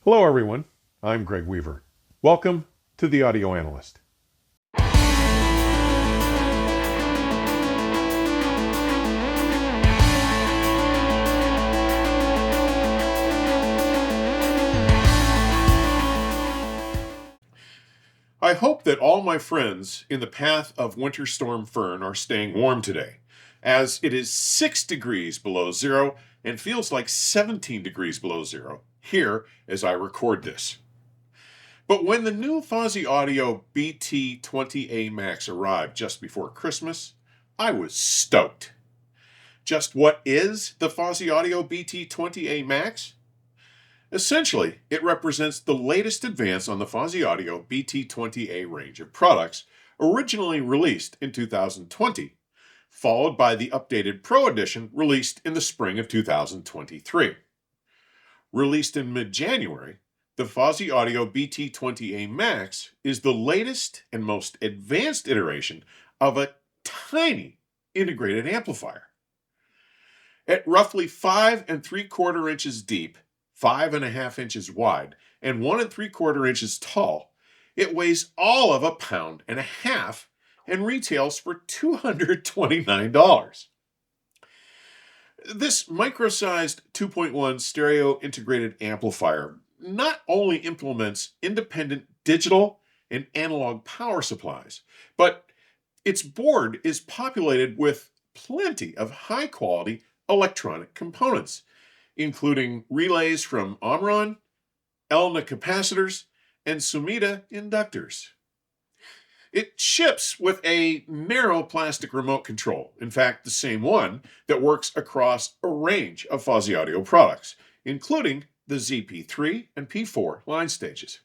Hello everyone, I'm Greg Weaver. Welcome to The Audio Analyst. I hope that all my friends in the path of Winter Storm Fern are staying warm today, as it is 6 degrees below zero and feels like 17 degrees below zero here as I record this. But when the new Fosi Audio BT20A Max arrived just before Christmas, I was stoked. Just what is the Fosi Audio BT20A Max? Essentially, it represents the latest advance on the Fosi Audio BT20A range of products, originally released in 2020, followed by the updated Pro Edition released in the spring of 2023. Released in mid-January, the Fosi Audio BT20A Max is the latest and most advanced iteration of a tiny integrated amplifier. At roughly 5 3/4 inches deep, 5.5 inches wide, and 1 3/4 inches tall, it weighs all of 1.5 pounds and retails for $229. This micro-sized 2.1 stereo integrated amplifier not only implements independent digital and analog power supplies, but its board is populated with plenty of high-quality electronic components, including relays from Omron, Elna capacitors, and Sumida inductors. It ships with a narrow plastic remote control, in fact, the same one that works across a range of Fosi Audio products, including the ZP3 and P4 line stages.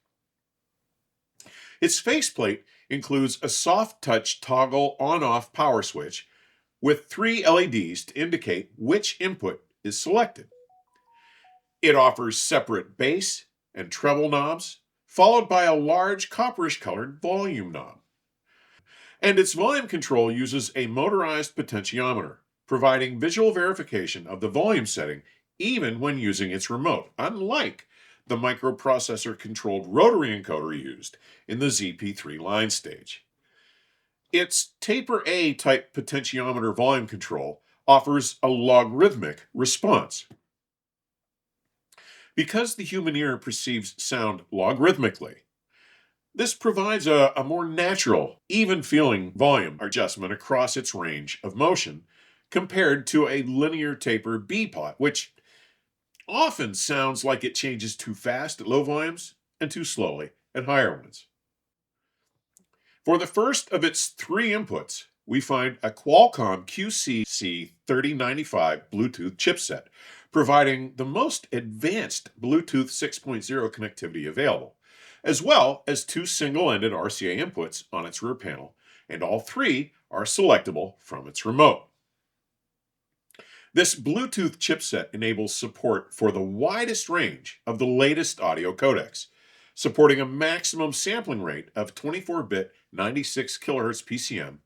Its faceplate includes a soft-touch toggle on-off power switch with 3 LEDs to indicate which input is selected. It offers separate bass and treble knobs, followed by a large copperish-colored volume knob. And its volume control uses a motorized potentiometer, providing visual verification of the volume setting even when using its remote, unlike the microprocessor-controlled rotary encoder used in the ZP3 line stage. Its Taper A type potentiometer volume control offers a logarithmic response. Because the human ear perceives sound logarithmically, this provides a more natural, even-feeling volume adjustment across its range of motion compared to a linear taper B-pot, which often sounds like it changes too fast at low volumes and too slowly at higher ones. For the first of its 3 inputs, we find a Qualcomm QCC3095 Bluetooth chipset, providing the most advanced Bluetooth 6.0 connectivity available, as well as 2 single-ended RCA inputs on its rear panel, and all 3 are selectable from its remote. This Bluetooth chipset enables support for the widest range of the latest audio codecs, supporting a maximum sampling rate of 24-bit 96 kHz PCM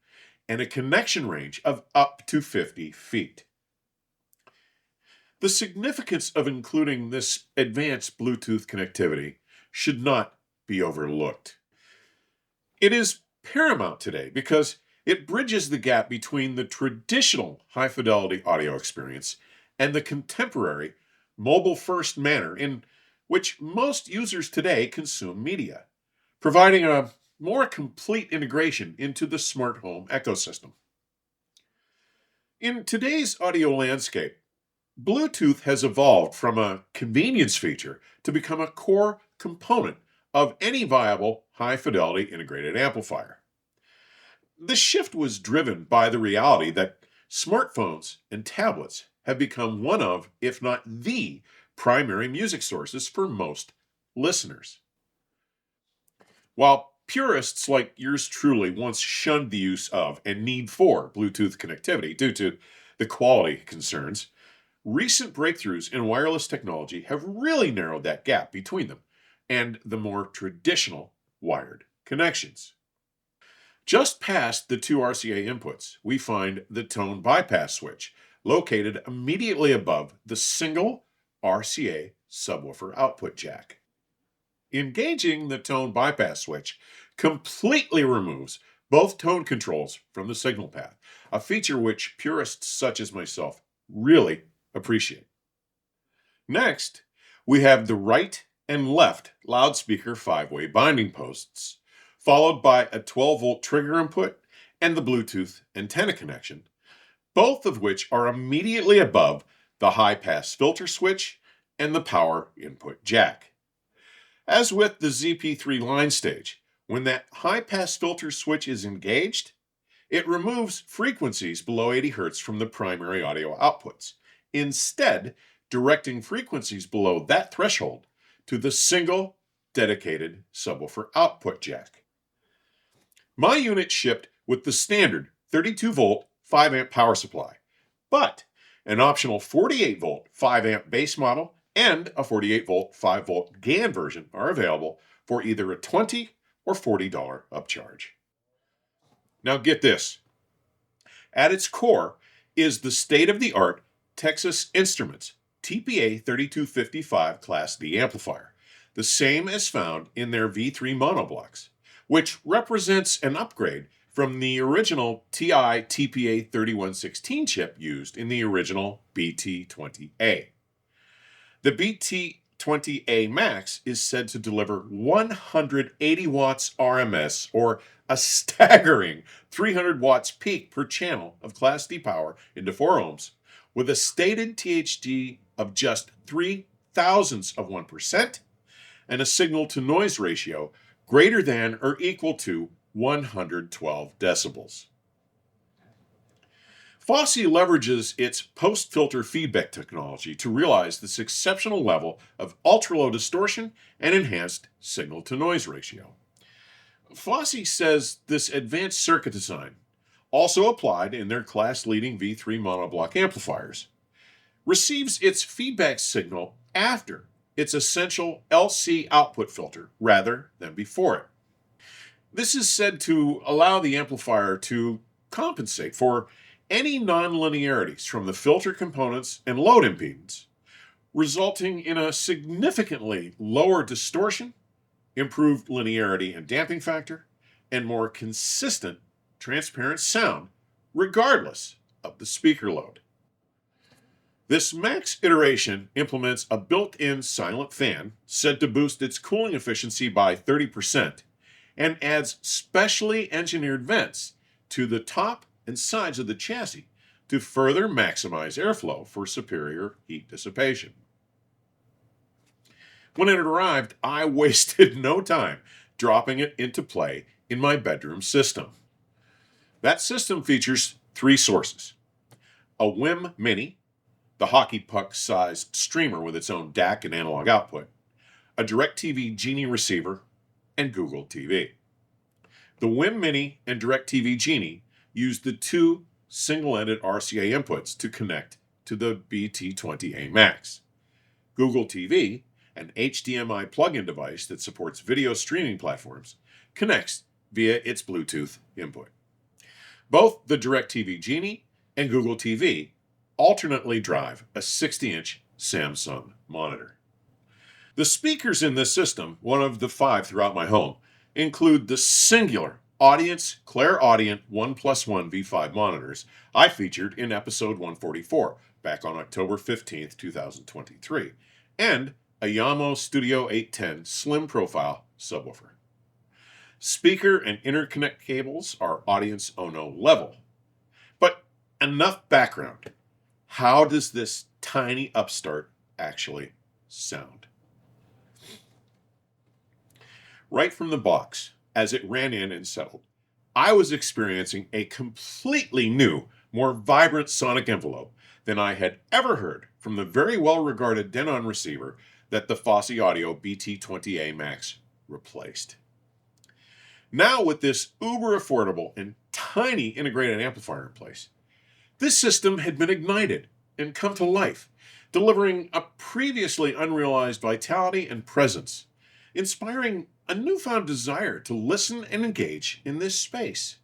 and a connection range of up to 50 feet. The significance of including this advanced Bluetooth connectivity should not be overlooked. It is paramount today because it bridges the gap between the traditional high-fidelity audio experience and the contemporary mobile-first manner in which most users today consume media, providing a more complete integration into the smart home ecosystem. In today's audio landscape, Bluetooth has evolved from a convenience feature to become a core component of any viable high-fidelity integrated amplifier. This shift was driven by the reality that smartphones and tablets have become one of, if not the, primary music sources for most listeners. While purists like yours truly once shunned the use of and need for Bluetooth connectivity due to the quality concerns, recent breakthroughs in wireless technology have really narrowed that gap between them and the more traditional wired connections. Just past the 2 RCA inputs, we find the tone bypass switch, located immediately above the single RCA subwoofer output jack. Engaging the tone bypass switch completely removes both tone controls from the signal path, a feature which purists such as myself really appreciate. Next, we have the right and left loudspeaker 5-way binding posts, followed by a 12-volt trigger input and the Bluetooth antenna connection, both of which are immediately above the high-pass filter switch and the power input jack. As with the ZP3 line stage, when that high-pass filter switch is engaged, it removes frequencies below 80 Hz from the primary audio outputs, instead directing frequencies below that threshold to the single dedicated subwoofer output jack. My unit shipped with the standard 32-volt 5-amp power supply, but an optional 48-volt 5-amp base model and a 48-volt 5-volt GaN version are available for either a $20 or $40 upcharge. Now get this. At its core is the state-of-the-art Texas Instruments TPA 3255 Class D amplifier, the same as found in their V3 monoblocks, which represents an upgrade from the original TI TPA 3116 chip used in the original BT20A. The BT20A Max is said to deliver 180 watts RMS, or a staggering 300 watts peak per channel of Class D power into 4 ohms, with a stated THD of just 0.003% and a signal-to-noise ratio greater than or equal to 112 decibels. Fosi leverages its post-filter feedback technology to realize this exceptional level of ultra-low distortion and enhanced signal-to-noise ratio. Fosi says this advanced circuit design, also applied in their class-leading V3 monoblock amplifiers, receives its feedback signal after its essential LC output filter rather than before it. This is said to allow the amplifier to compensate for any nonlinearities from the filter components and load impedance, resulting in a significantly lower distortion, improved linearity and damping factor, and more consistent, transparent sound, regardless of the speaker load. This max iteration implements a built-in silent fan said to boost its cooling efficiency by 30% and adds specially engineered vents to the top and sides of the chassis to further maximize airflow for superior heat dissipation. When it arrived, I wasted no time dropping it into play in my bedroom system. That system features 3 sources: a WIM Mini, the hockey puck-sized streamer with its own DAC and analog output, a DirecTV Genie receiver, and Google TV. The WIM Mini and DirecTV Genie use the 2 single-ended RCA inputs to connect to the BT20A Max. Google TV, an HDMI plug-in device that supports video streaming platforms, connects via its Bluetooth input. Both the DirecTV Genie and Google TV alternately drive a 60-inch Samsung monitor. The speakers in this system, one of the 5 throughout my home, include the singular Audience Clairaudient 1+1 V5 monitors I featured in episode 144 back on October 15th, 2023, and a Yamaha Studio 810 slim profile subwoofer. Speaker and interconnect cables are Audience Ono level. But enough background. How does this tiny upstart actually sound? Right from the box, as it ran in and settled, I was experiencing a completely new, more vibrant sonic envelope than I had ever heard from the very well-regarded Denon receiver that the Fosi Audio BT20A Max replaced. Now with this uber-affordable and tiny integrated amplifier in place, this system had been ignited and come to life, delivering a previously unrealized vitality and presence, inspiring a newfound desire to listen and engage in this space.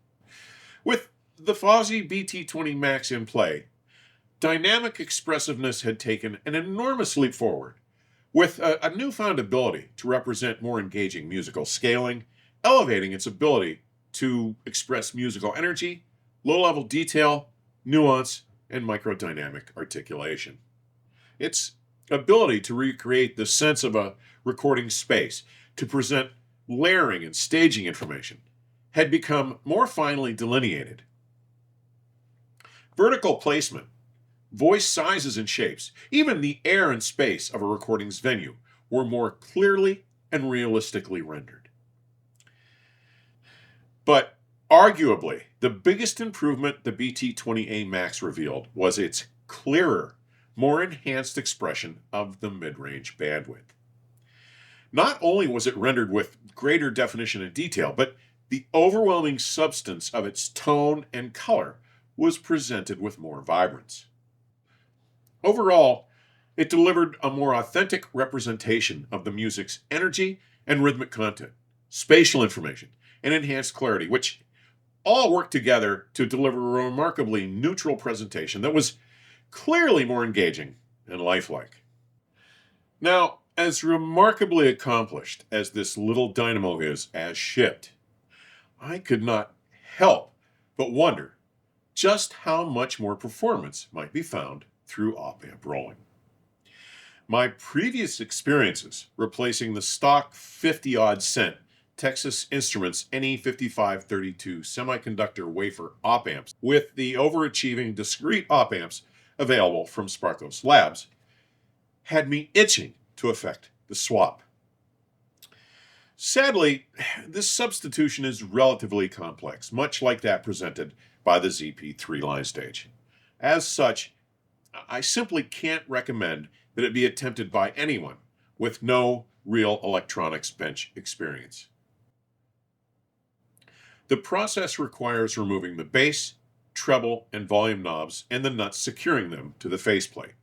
With the Fosi BT20 Max in play, dynamic expressiveness had taken an enormous leap forward, with a newfound ability to represent more engaging musical scaling, elevating its ability to express musical energy, low-level detail, nuance, and microdynamic articulation. Its ability to recreate the sense of a recording space, to present layering and staging information, had become more finely delineated. Vertical placement, voice sizes and shapes, even the air and space of a recording's venue were more clearly and realistically rendered. But arguably, the biggest improvement the BT20A Max revealed was its clearer, more enhanced expression of the mid-range bandwidth. Not only was it rendered with greater definition and detail, but the overwhelming substance of its tone and color was presented with more vibrance. Overall, it delivered a more authentic representation of the music's energy and rhythmic content, spatial information, and enhanced clarity, which all worked together to deliver a remarkably neutral presentation that was clearly more engaging and lifelike. Now, as remarkably accomplished as this little dynamo is as shipped, I could not help but wonder just how much more performance might be found through op-amp rolling. My previous experiences replacing the stock 50-odd cent Texas Instruments NE5532 semiconductor wafer op-amps with the overachieving discrete op-amps available from SparkoS Labs had me itching to effect the swap. Sadly, this substitution is relatively complex, much like that presented by the ZP3 line stage. As such, I simply can't recommend that it be attempted by anyone with no real electronics bench experience. The process requires removing the bass, treble, and volume knobs and the nuts securing them to the faceplate.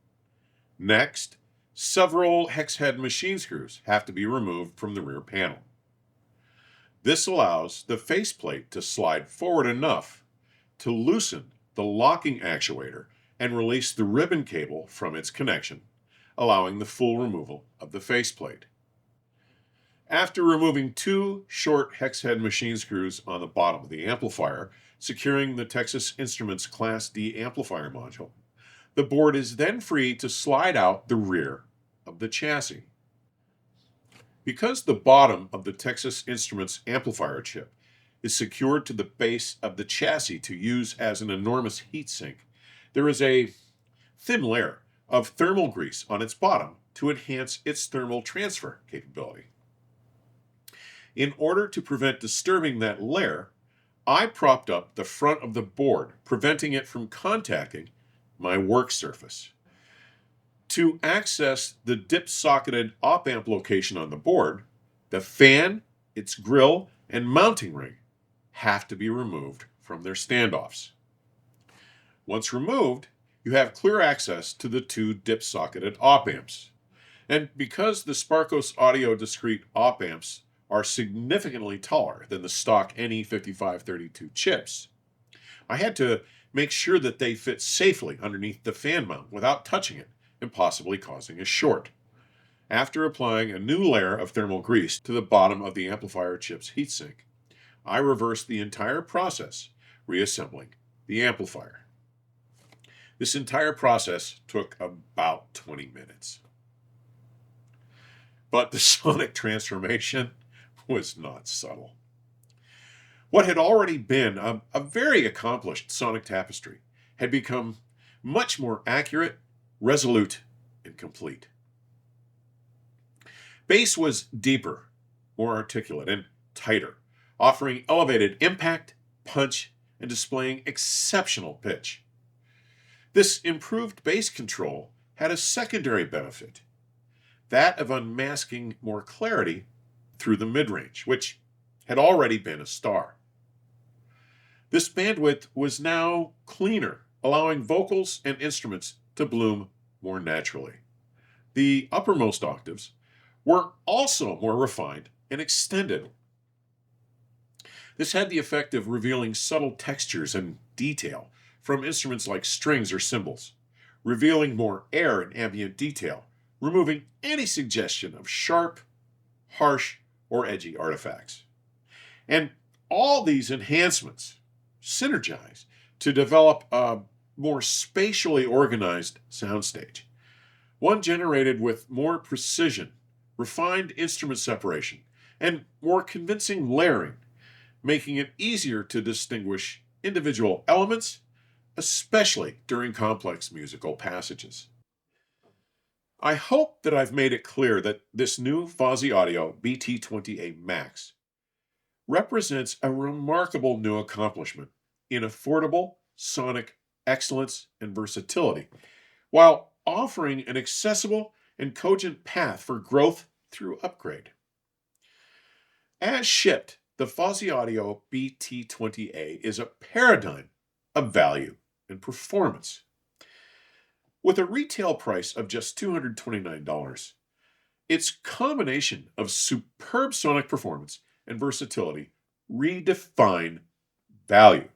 Next, several hex head machine screws have to be removed from the rear panel. This allows the faceplate to slide forward enough to loosen the locking actuator and release the ribbon cable from its connection, allowing the full removal of the faceplate. After removing two short hex head machine screws on the bottom of the amplifier, securing the Texas Instruments Class D amplifier module, the board is then free to slide out the rear of the chassis. Because the bottom of the Texas Instruments amplifier chip is secured to the base of the chassis to use as an enormous heatsink, there is a thin layer of thermal grease on its bottom to enhance its thermal transfer capability. In order to prevent disturbing that layer, I propped up the front of the board, preventing it from contacting my work surface. To access the dip-socketed op-amp location on the board, the fan, its grill, and mounting ring have to be removed from their standoffs. Once removed, you have clear access to the two dip-socketed op-amps. And because the SparkoS Audio discrete op-amps are significantly taller than the stock NE5532 chips, I had to make sure that they fit safely underneath the fan mount without touching it and possibly causing a short. After applying a new layer of thermal grease to the bottom of the amplifier chip's heatsink, I reversed the entire process, reassembling the amplifier. This entire process took about 20 minutes. But the sonic transformation was not subtle. What had already been a very accomplished sonic tapestry had become much more accurate, resolute, and complete. Bass was deeper, more articulate, and tighter, offering elevated impact, punch, and displaying exceptional pitch. This improved bass control had a secondary benefit, that of unmasking more clarity through the mid-range, which had already been a star. This bandwidth was now cleaner, allowing vocals and instruments to bloom more naturally. The uppermost octaves were also more refined and extended. This had the effect of revealing subtle textures and detail from instruments like strings or cymbals, revealing more air and ambient detail removing any suggestion of sharp, harsh, or edgy artifacts. And all these enhancements synergize to develop a more spatially organized soundstage, one generated with more precision, refined instrument separation, and more convincing layering, making it easier to distinguish individual elements, especially during complex musical passages. I hope that I've made it clear that this new Fosi Audio BT20A Max represents a remarkable new accomplishment in affordable sonic excellence and versatility, while offering an accessible and cogent path for growth through upgrade. As shipped, the Fosi Audio BT20A is a paradigm of value and performance. With a retail price of just $229, its combination of superb sonic performance and versatility redefine value.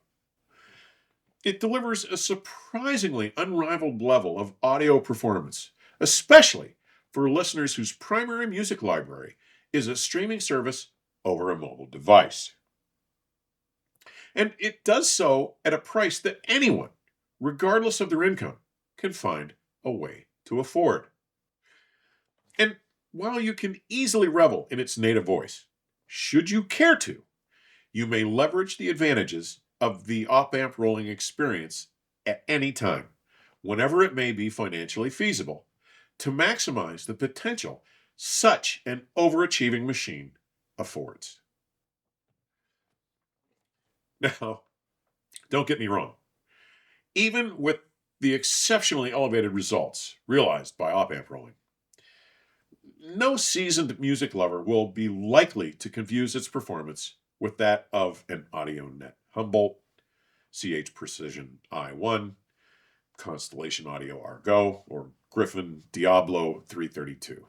It delivers a surprisingly unrivaled level of audio performance, especially for listeners whose primary music library is a streaming service over a mobile device. And it does so at a price that anyone, regardless of their income, can find a way to afford. And while you can easily revel in its native voice, should you care to, you may leverage the advantages of the op-amp rolling experience at any time, whenever it may be financially feasible, to maximize the potential such an overachieving machine affords. Now, don't get me wrong. Even with the exceptionally elevated results realized by op-amp rolling, no seasoned music lover will be likely to confuse its performance with that of an AudioNet Humboldt, CH Precision i1, Constellation Audio Argo, or Griffin Diablo 332.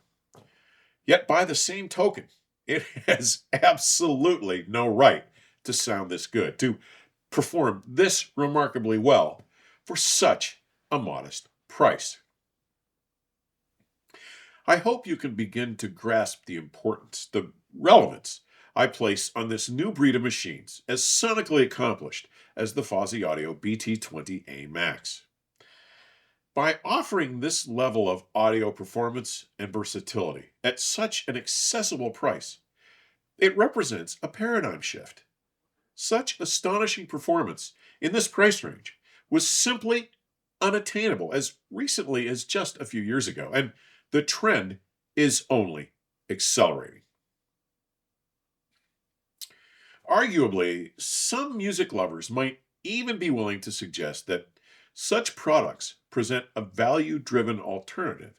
Yet by the same token, it has absolutely no right to sound this good, to perform this remarkably well for such a modest price. I hope you can begin to grasp the importance, the relevance I place on this new breed of machines, as sonically accomplished as the Fosi Audio BT20A Max. By offering this level of audio performance and versatility at such an accessible price, it represents a paradigm shift. Such astonishing performance in this price range was simply unattainable as recently as just a few years ago, and the trend is only accelerating. Arguably, some music lovers might even be willing to suggest that such products present a value-driven alternative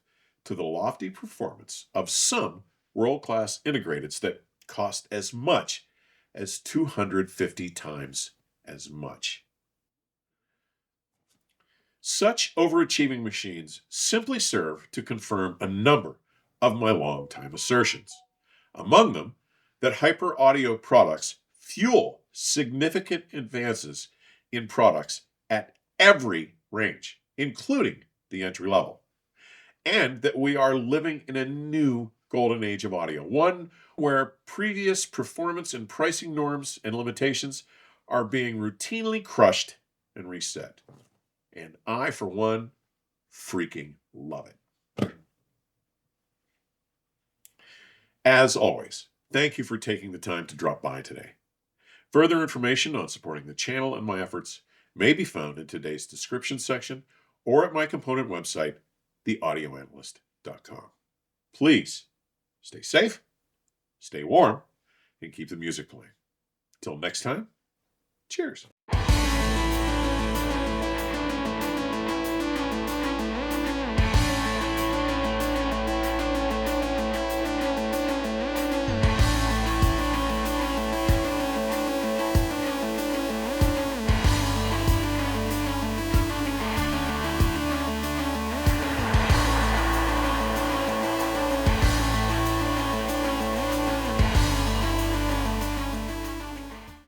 to the lofty performance of some world-class integrateds that cost as much as 250 times as much. Such overachieving machines simply serve to confirm a number of my longtime assertions. Among them, that hyper audio products fuel significant advances in products at every range, including the entry level, and that we are living in a new golden age of audio, one where previous performance and pricing norms and limitations are being routinely crushed and reset. And I, for one, freaking love it. As always, thank you for taking the time to drop by today. Further information on supporting the channel and my efforts may be found in today's description section or at my component website, theaudioanalyst.com. Please stay safe, stay warm, and keep the music playing. Till next time, cheers.